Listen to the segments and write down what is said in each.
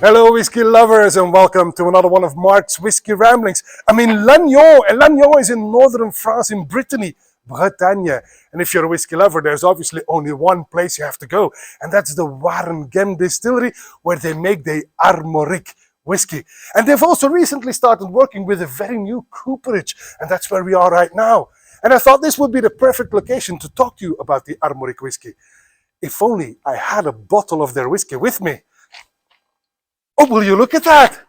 Hello, whiskey lovers, and welcome to another one of Mark's Whiskey Ramblings. I'm in Lannion, and Lannion is in northern France, in Brittany, Bretagne. And if you're a whiskey lover, there's obviously only one place you have to go, and that's the Warenghem Distillery, where they make the Armorik whiskey. And they've also recently started working with a very new cooperage, and that's where we are right now. And I thought this would be the perfect location to talk to you about the Armorik whiskey. If only I had a bottle of their whiskey with me. Oh, will you look at that?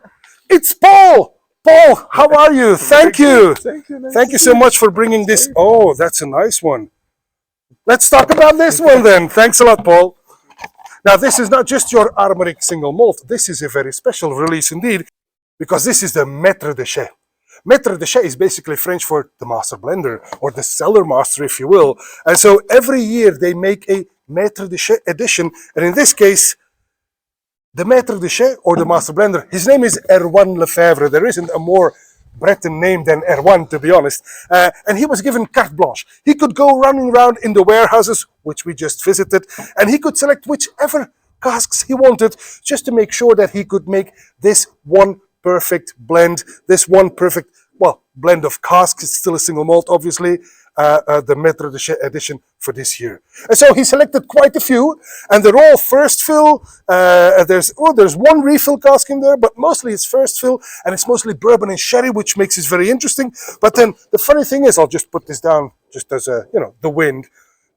It's Paul! Paul, how are you? Thank you. Thank you so much for bringing this. Oh, that's a nice one. Let's talk about this one then. Thanks a lot, Paul. Now, this is not just your Armorik single malt. This is a very special release indeed, because this is the Maitre de Chai. Maitre de Chai is basically French for the master blender, or the cellar master, if you will. And so every year they make a Maitre de Chai edition, and in this case, the Maitre de Chai, or the master blender, his name is Erwan Lefebvre. There isn't a more Breton name than Erwan, to be honest. And he was given carte blanche. He could go running around in the warehouses, which we just visited, and he could select whichever casks he wanted, just to make sure that he could make this one perfect blend, this one perfect, well, blend of casks. It's still a single malt, obviously. The Maitre de Chai edition for this year. And so he selected quite a few, and they're all first fill. There's one refill cask in there, but mostly it's first fill, and it's mostly bourbon and sherry, which makes it very interesting. But then the funny thing is, I'll just put this down just as a, the wind.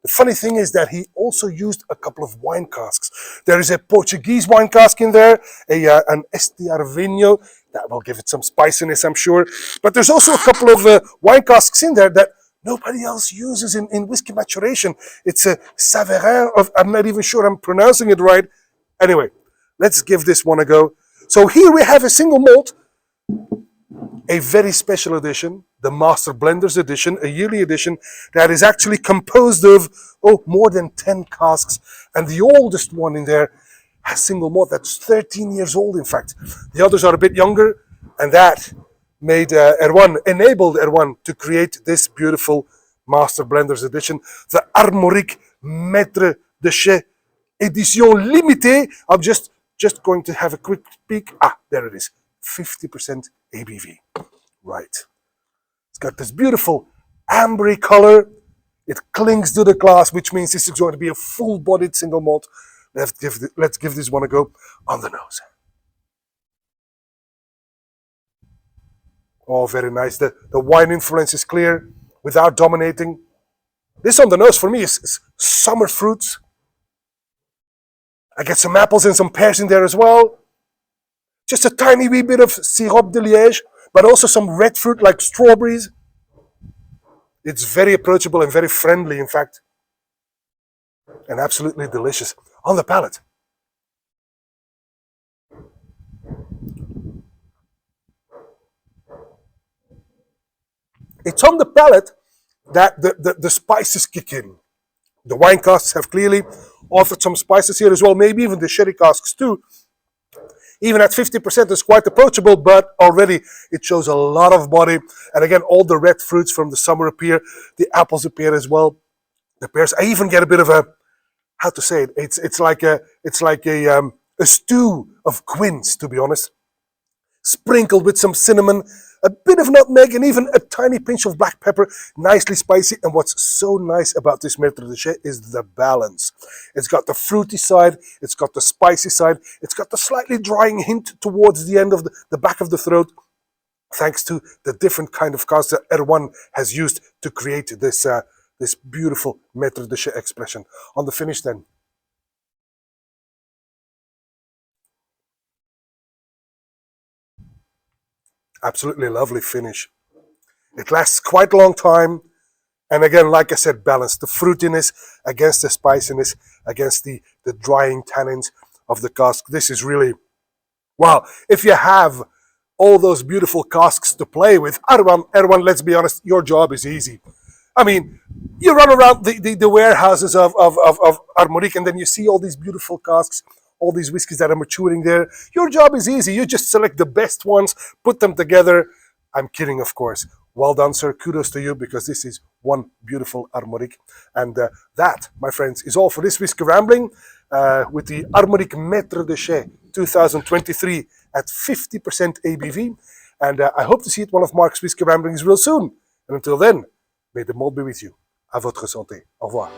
The funny thing is that he also used a couple of wine casks. There is a Portuguese wine cask in there, an Estiarvinho, that will give it some spiciness, I'm sure. But there's also a couple of wine casks in there that nobody else uses in whiskey maturation. It's a Savarin of, I'm not even sure I'm pronouncing it right. Anyway, let's give this one a go. So here we have a single malt, a very special edition, the Master Blenders edition, a yearly edition that is actually composed of, more than 10 casks. And the oldest one in there has single malt that's 13 years old, in fact. The others are a bit younger, and that enabled Erwan to create this beautiful Master Blenders edition, the Armorik Maitre de Chai Edition Limitée. I'm just going to have a quick peek. There it is, 50% ABV. Right. It's got this beautiful ambery color. It clings to the glass, which means this is going to be a full-bodied single malt. Let's give this one a go on the nose. Oh, very nice. The wine influence is clear without dominating. This on the nose for me is summer fruits. I get some apples and some pears in there as well. Just a tiny wee bit of sirop de liège, but also some red fruit like strawberries. It's very approachable and very friendly, in fact. And absolutely delicious on the palate. It's on the palate that the spices kick in. The wine casks have clearly offered some spices here as well, maybe even the sherry casks too. Even at 50%, it's quite approachable, but already it shows a lot of body. And again, all the red fruits from the summer appear. The apples appear as well. The pears. I even get a bit of a, how to say it? It's like a stew of quince, to be honest, sprinkled with some cinnamon, a bit of nutmeg, and even a tiny pinch of black pepper, nicely spicy. And what's so nice about this Maitre de Chai is the balance. It's got the fruity side, it's got the spicy side, it's got the slightly drying hint towards the end of the back of the throat, thanks to the different kind of casks that Erwan has used to create this beautiful Maitre de Chai expression. On the finish then. Absolutely lovely finish. It lasts quite a long time. And again, like I said, balanced. The fruitiness against the spiciness, against the drying tannins of the cask. This is really, wow. If you have all those beautiful casks to play with, Erwan, let's be honest, your job is easy. I mean, you run around the warehouses of Armorik, and then you see all these beautiful casks, all these whiskies that are maturing there. Your job is easy. You just select the best ones, put them together. I'm kidding, of course. Well done, sir. Kudos to you, because this is one beautiful Armorik. And that, my friends, is all for this Whiskey Rambling with the Armorik Maitre de Chai 2023 at 50% ABV. And I hope to see you at one of Mark's Whiskey Ramblings real soon. And until then, may the malt be with you. À votre santé. Au revoir.